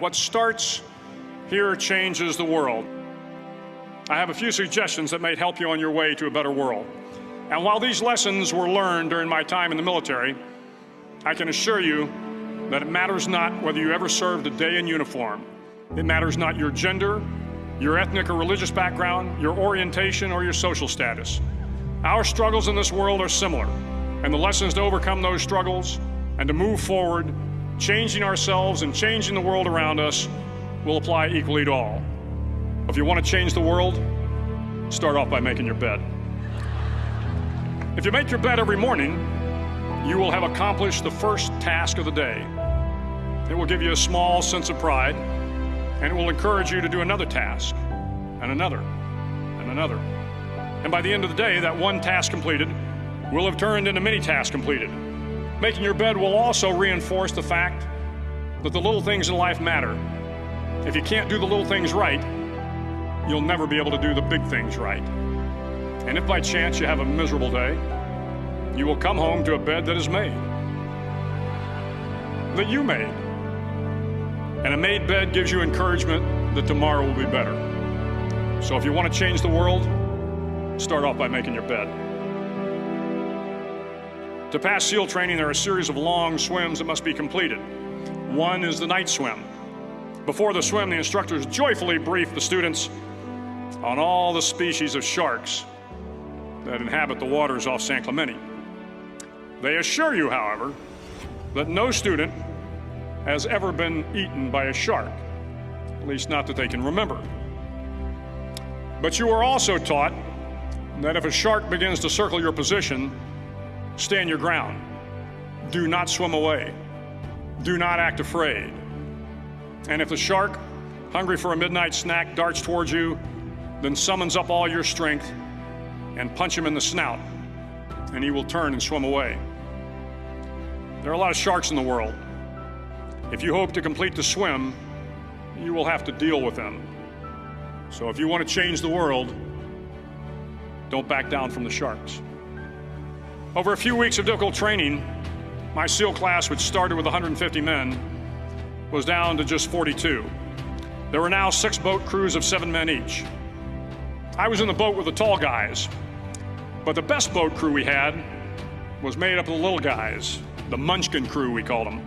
What starts here changes the world. I have a few suggestions that may help you on your way to a better world. And while these lessons were learned during my time in the military, I can assure you that it matters not whether you ever served a day in uniform. It matters not your gender, your ethnic or religious background, your orientation, or your social status. Our struggles in this world are similar, and the lessons to overcome those struggles and to move forward, changing ourselves and changing the world around us, will apply equally to all. If you want to change the world, start off by making your bed. If you make your bed every morning, you will have accomplished the first task of the day. It will give you a small sense of pride, and it will encourage you to do another task, and another, and another. And by the end of the day, that one task completed will have turned into many tasks completed. Making your bed will also reinforce the fact that the little things in life matter. If you can't do the little things right, you'll never be able to do the big things right. And if by chance you have a miserable day, you will come home to a bed that is made, that you made. And a made bed gives you encouragement that tomorrow will be better. So if you want to change the world, start off by making your bed. To pass SEAL training, there are a series of long swims that must be completed. One is the night swim. Before the swim, the instructors joyfully brief the students on all the species of sharks that inhabit the waters off San Clemente. They assure you, however, that no student has ever been eaten by a shark, at least not that they can remember. But you are also taught that if a shark begins to circle your position, stand your ground. Do not swim away. Do not act afraid. And if the shark, hungry for a midnight snack, darts towards you, then summons up all your strength and punch him in the snout, and he will turn and swim away. There are a lot of sharks in the world. If you hope to complete the swim, you will have to deal with them. So if you want to change the world, don't back down from the sharks. Over a few weeks of difficult training, my SEAL class, which started with 150 men, was down to just 42. There were now 6 boat crews of 7 men each. I was in the boat with the tall guys, but the best boat crew we had was made up of the little guys, the Munchkin crew, we called them.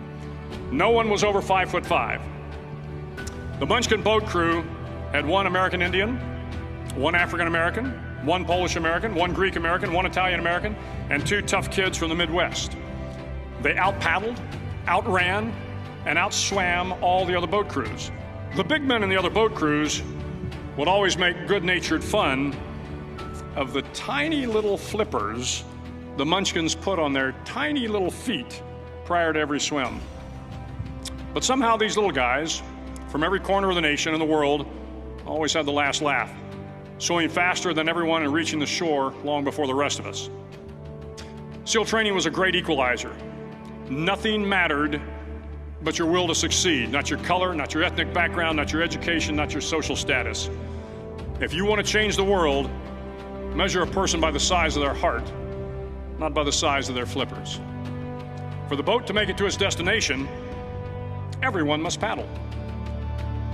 No one was over 5'5". The Munchkin boat crew had 1 American Indian, 1 African American, 1 Polish American, 1 Greek American, 1 Italian American, and 2 tough kids from the Midwest. They out-paddled, outran, and outswam all the other boat crews. The big men in the other boat crews would always make good-natured fun of the tiny little flippers the Munchkins put on their tiny little feet prior to every swim. But somehow these little guys from every corner of the nation and the world always had the last laugh, swimming faster than everyone and reaching the shore long before the rest of us. SEAL training was a great equalizer. Nothing mattered but your will to succeed, not your color, not your ethnic background, not your education, not your social status. If you want to change the world, measure a person by the size of their heart, not by the size of their flippers. For the boat to make it to its destination, everyone must paddle.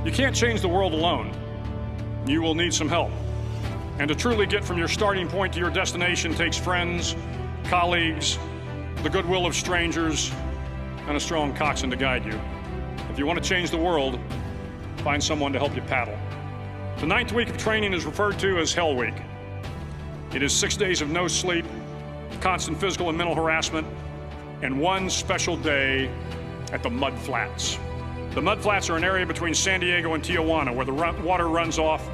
You can't change the world alone. You will need some help. And to truly get from your starting point to your destination takes friends, colleagues, the goodwill of strangers, and a strong coxswain to guide you. If you want to change the world, find someone to help you paddle. The 9th week of training is referred to as Hell Week. It is 6 days of no sleep, constant physical and mental harassment, and 1 special day at the Mud Flats. The Mud Flats are an area between San Diego and Tijuana where the water runs off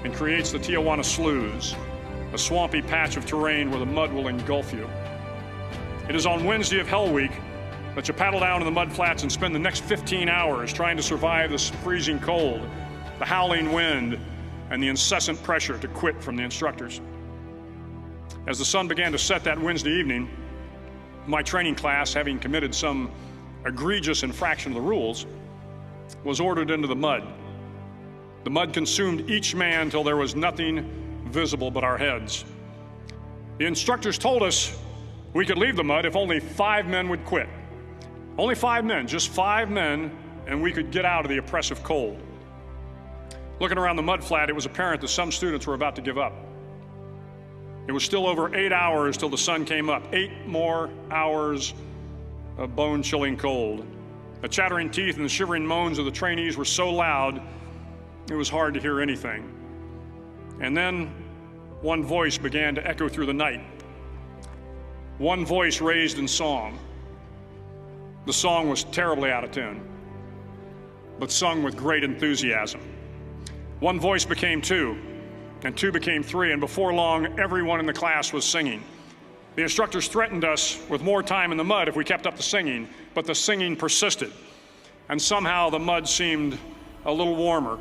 and creates the Tijuana Sloughs, a swampy patch of terrain where the mud will engulf you. It is on Wednesday of Hell Week that you paddle down to the Mud Flats and spend the next 15 hours trying to survive the freezing cold, the howling wind, and the incessant pressure to quit from the instructors. As the sun began to set that Wednesday evening, my training class, having committed some egregious infraction of the rules, was ordered into the mud. The mud consumed each man till there was nothing visible but our heads. The instructors told us we could leave the mud if only 5 men would quit. Only 5 men, just 5 men and we could get out of the oppressive cold. Looking around the mud flat, it was apparent that some students were about to give up. It was still over 8 hours till the sun came up. 8 more hours of bone-chilling cold. The chattering teeth and the shivering moans of the trainees were so loud, it was hard to hear anything. And then one voice began to echo through the night. One voice raised in song. The song was terribly out of tune, but sung with great enthusiasm. One voice became two, and two became three, and before long, everyone in the class was singing. The instructors threatened us with more time in the mud if we kept up the singing, but the singing persisted. And somehow the mud seemed a little warmer,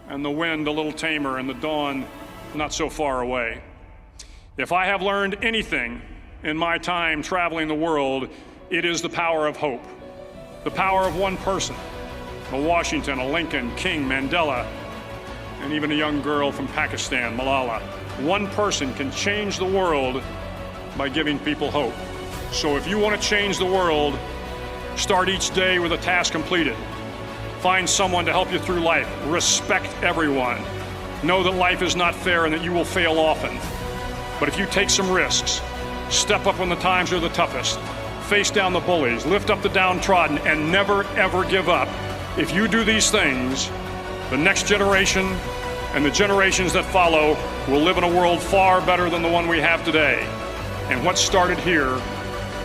and the wind a little tamer, and the dawn not so far away. If I have learned anything in my time traveling the world, it is the power of hope. The power of one person, a Washington, a Lincoln, King, Mandela, and even a young girl from Pakistan, Malala. One person can change the world by giving people hope. So if you want to change the world, start each day with a task completed. Find someone to help you through life. Respect everyone. Know that life is not fair and that you will fail often. But if you take some risks, step up when the times are the toughest, face down the bullies, lift up the downtrodden, and never ever give up, if you do these things, the next generation and the generations that follow will live in a world far better than the one we have today. And what started here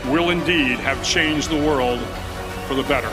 will indeed have changed the world for the better.